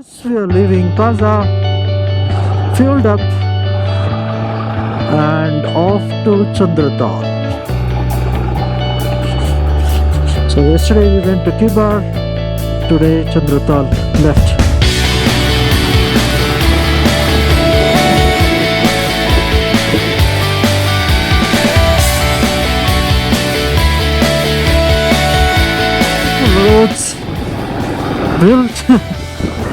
We are leaving Plaza, fueled up, and off to Chandra Taal. So yesterday we went to Kibar, today Chandra Taal left. Roads built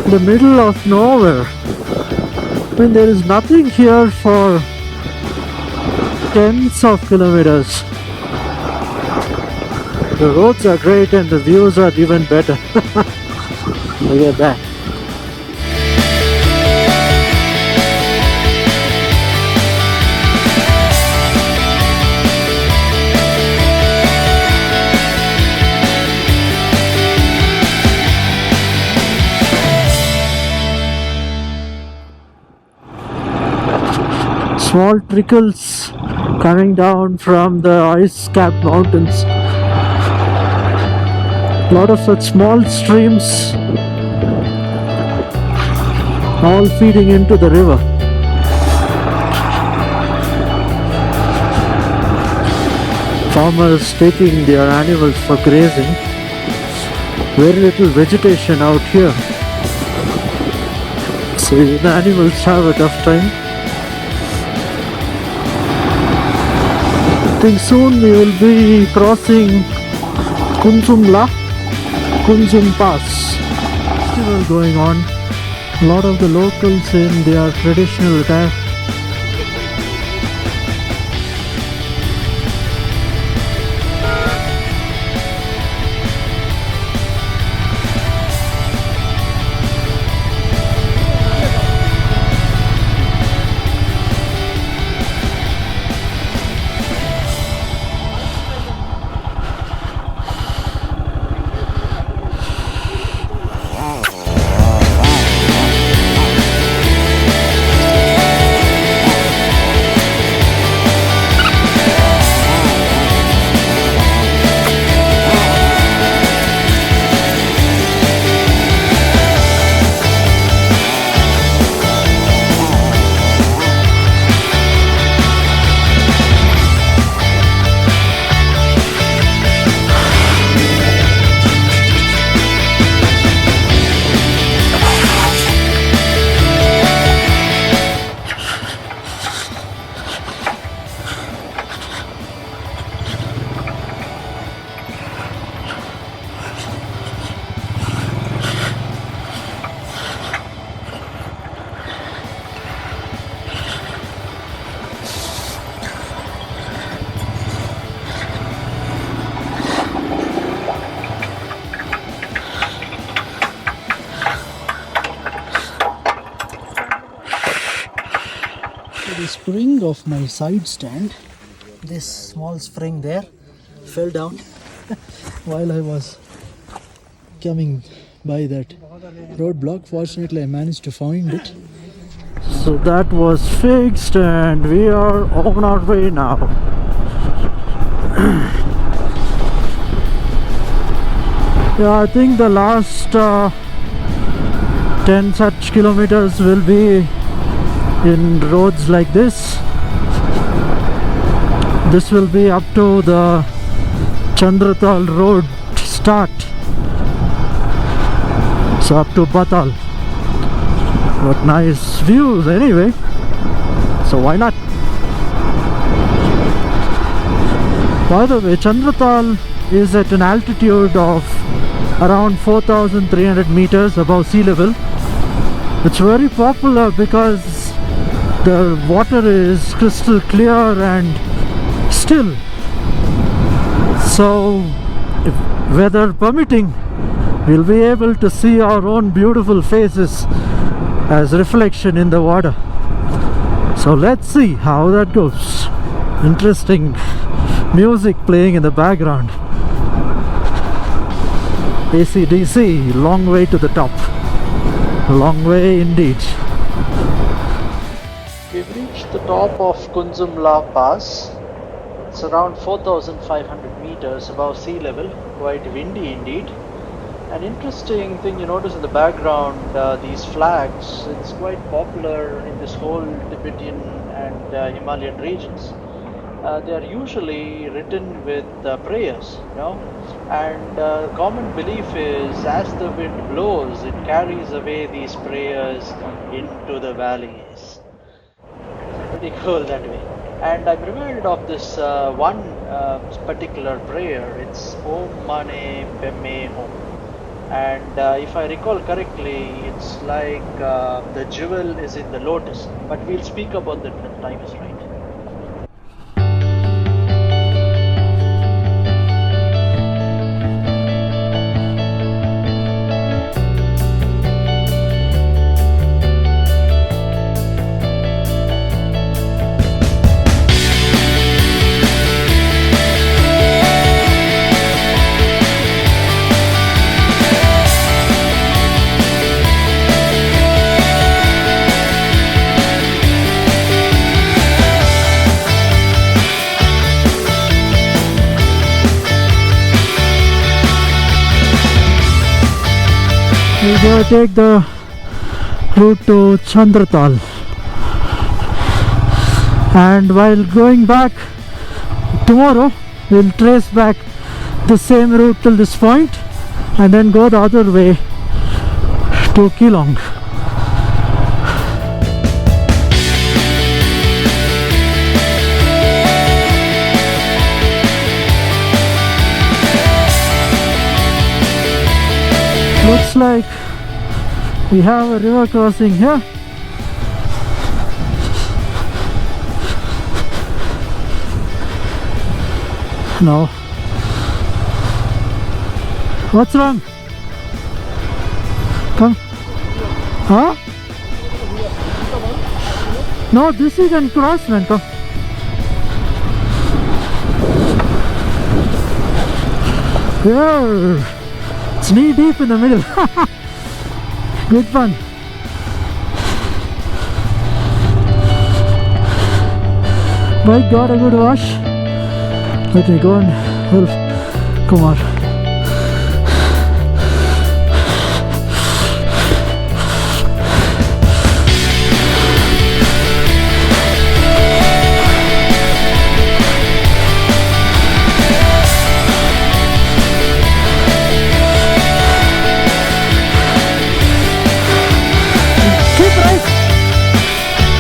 in the middle of nowhere. I mean, there is nothing here for tens of kilometers. The roads are great and the views are even better. Look at that. Small trickles coming down from the ice-capped mountains. A lot of such small streams, all feeding into the river. Farmers taking their animals for grazing. Very little vegetation out here, so the animals have a tough time. I think soon we will be crossing Kunzum Pass. Festival going on. A lot of the locals in their traditional attire. The spring of my side stand, this small spring there, fell down while I was coming by that roadblock. Fortunately, I managed to find it. So that was fixed and we are on our way now. Yeah, I think the last 10 such kilometers will be in roads like this. This will be up to the Chandra Taal road start, so up to Batal. But nice views anyway, so why not? By the way, Chandra Taal is at an altitude of around 4,300 meters above sea level. It's very popular because the water is crystal clear and still. So, if weather permitting, we'll be able to see our own beautiful faces as reflection in the water. So let's see how that goes. Interesting music playing in the background. AC/DC, long way to the top. Long way indeed. We've reached the top of Kunzum Pass. It's around 4,500 meters above sea level, quite windy indeed. An interesting thing you notice in the background, these flags, it's quite popular in this whole Tibetan and Himalayan regions. They are usually written with prayers, and common belief is as the wind blows, it carries away these prayers into the valleys. Pretty cool that way. And I'm reminded of this one particular prayer. It's Om Mane Padme Hum. And if I recall correctly, it's like the jewel is in the lotus. But we'll speak about that when time is right. We gotta take the route to Chandra Taal, and while going back tomorrow we'll trace back the same route till this point and then go the other way to Keelong. Looks like we have a river crossing here. No. What's wrong? Come. Huh? No, this is an cross, man. Come. Yeah. It's knee deep in the middle. Good fun. Bike got a good wash. Let me go and help. Come on.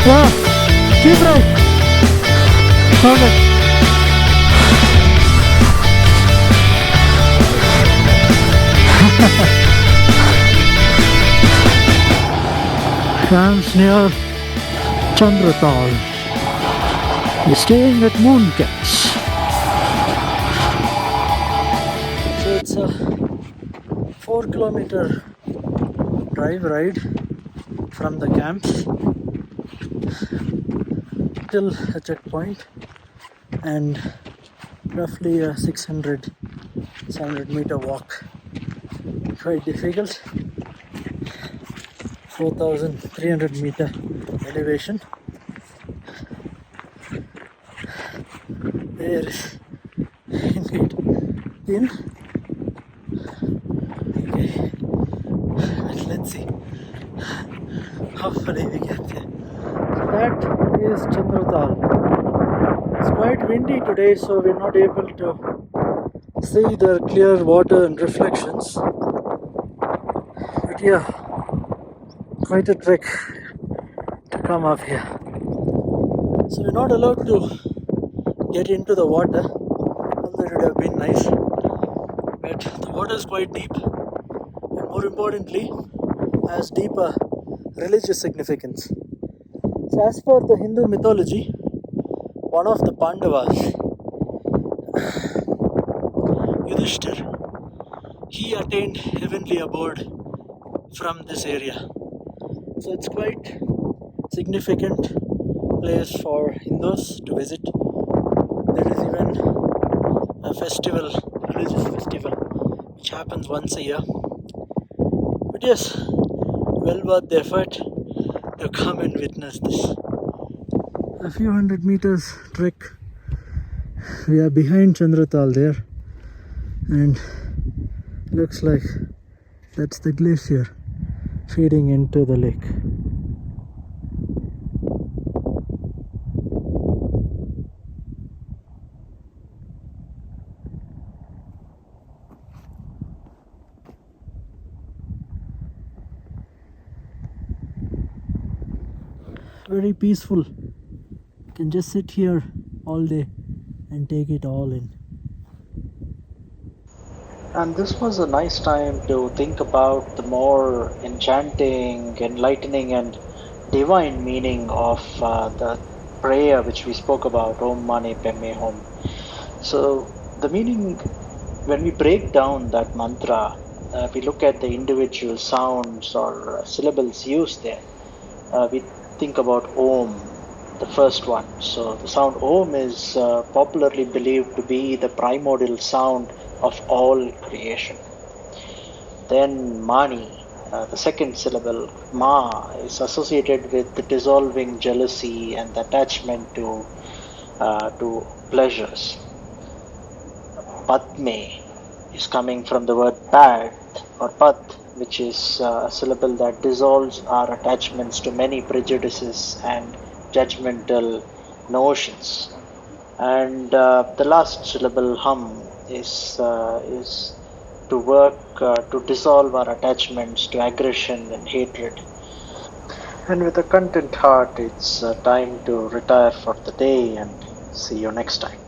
Yeah, keep right. Okay. Camps near Chandra Taal. We're staying at Mooncats. So it's a 4-kilometer drive ride from the camps till a checkpoint, and roughly a 600-700 meter walk. Quite difficult. 4,300 meter elevation. There is indeed thin. Okay, let's see. Hopefully we get there. That is Chandra Taal. It's quite windy today, so we're not able to see the clear water and reflections. But yeah, quite a trek to come up here. So we're not allowed to get into the water, although it would have been nice. But the water is quite deep, and more importantly, has deeper religious significance. So as per the Hindu mythology, one of the Pandavas, Yudhishthir, he attained heavenly abode from this area. So it's quite significant place for Hindus to visit. There is even a festival, religious festival, which happens once a year. But yes, well worth the effort to come and witness this. A few hundred meters trek. We are behind Chandra Taal there, and looks like That's the glacier feeding into the lake. Very peaceful. You can just sit here all day and take it all in. And this was a nice time to think about the more enchanting, enlightening, and divine meaning of the prayer which we spoke about, Om Mane Padme Hum. So, the meaning, when we break down that mantra, we look at the individual sounds or syllables used there. We think about Om, the first one. So the sound Om is popularly believed to be the primordial sound of all creation. Then Mani, the second syllable, Ma, is associated with the dissolving jealousy and the attachment to pleasures. Padme is coming from the word pad or pat, which is a syllable that dissolves our attachments to many prejudices and judgmental notions. And the last syllable, hum, is to work to dissolve our attachments to aggression and hatred. And with a content heart, it's time to retire for the day and see you next time.